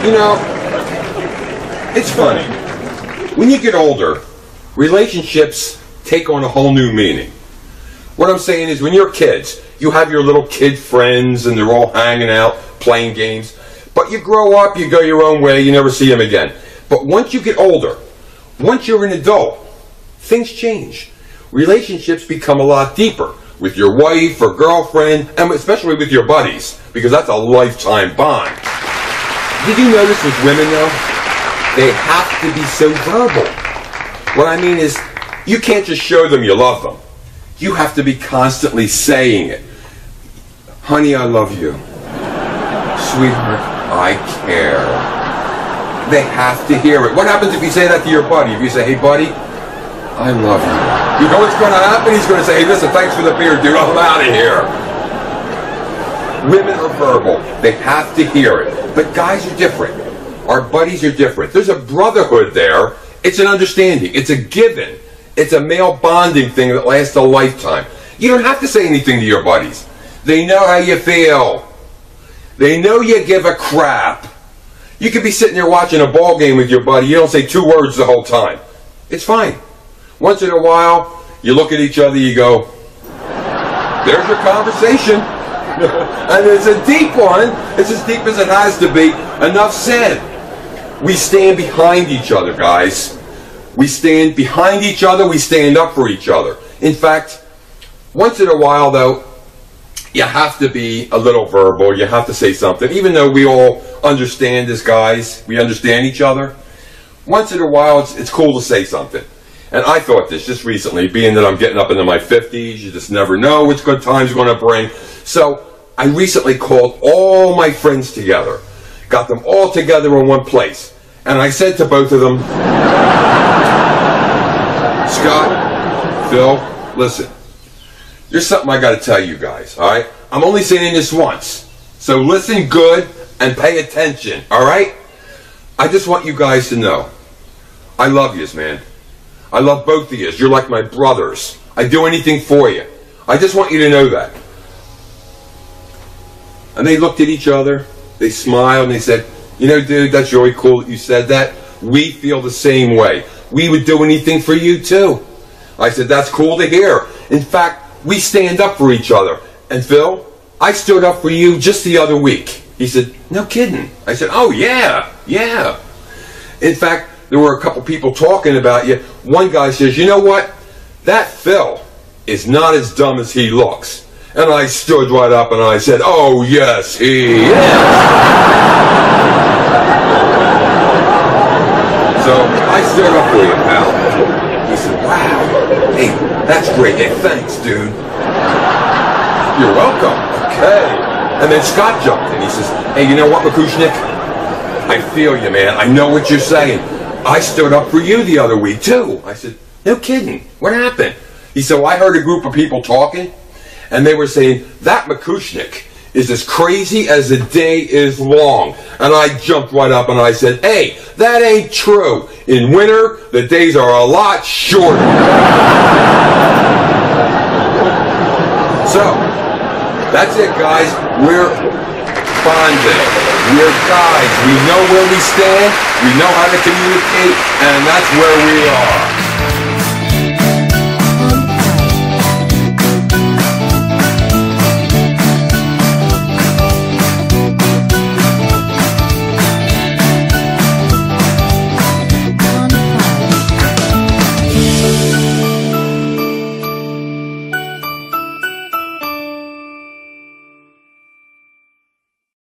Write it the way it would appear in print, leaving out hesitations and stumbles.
You know, it's funny. When you get older, relationships take on a whole new meaning. What I'm saying is, when you're kids, you have your little kid friends and they're all hanging out, playing games. But you grow up, you go your own way, you never see them again. But once you get older, once you're an adult, things change. Relationships become a lot deeper with your wife or girlfriend, and especially with your buddies, because that's a lifetime bond. Did you notice with women, though? They have to be so verbal. What I mean is, you can't just show them you love them. You have to be constantly saying it. Honey, I love you. Sweetheart, I care. They have to hear it. What happens if you say that to your buddy? If you say, hey buddy, I love you. You know what's going to happen? He's going to say, hey listen, thanks for the beer, dude, I'm out of here. Women are verbal. They have to hear it. But guys are different. Our buddies are different. There's a brotherhood there. It's an understanding. It's a given. It's a male bonding thing that lasts a lifetime. You don't have to say anything to your buddies. They know how you feel. They know you give a crap. You could be sitting there watching a ball game with your buddy. You don't say 2 words the whole time. It's fine. Once in a while, you look at each other, you go, there's your conversation. And it's a deep one. It's as deep as it has to be. Enough said. We stand behind each other, guys. We stand behind each other. We stand up for each other. In fact, once in a while, though, you have to be a little verbal. You have to say something. Even though we all understand as guys, we understand each other. Once in a while, it's cool to say something. And I thought this just recently, being that I'm getting up into my 50s, you just never know which good time's going to bring. So I recently called all my friends together, got them all together in one place. And I said to both of them, Scott, Phil, listen, there's something I got to tell you guys, all right? I'm only saying this once, so listen good and pay attention, all right? I just want you guys to know, I love yous, man. I love both of yous. You're like my brothers. I'd do anything for you. I just want you to know that. And they looked at each other, they smiled, and they said, you know, dude, that's really cool that you said that. We feel the same way. We would do anything for you, too. I said, that's cool to hear. In fact, we stand up for each other. And Phil, I stood up for you just the other week. He said, no kidding. I said, oh, yeah. In fact, there were a couple people talking about you. One guy says, you know what? That Phil is not as dumb as he looks. And I stood right up and I said, oh, yes, he is. So I stood up for you, pal. He said, wow. Hey, that's great. Hey, thanks, dude. You're welcome. Okay. And then Scott jumped in. He says, hey, you know what, McKooshnick? I feel you, man. I know what you're saying. I stood up for you the other week, too. I said, no kidding. What happened? He said, well, I heard a group of people talking, and they were saying, that McKooshnick is as crazy as the day is long. And I jumped right up and I said, hey, that ain't true. In winter, the days are a lot shorter. So, that's it, guys. We're bonded. We're guys. We know where we stand. We know how to communicate. And that's where we are.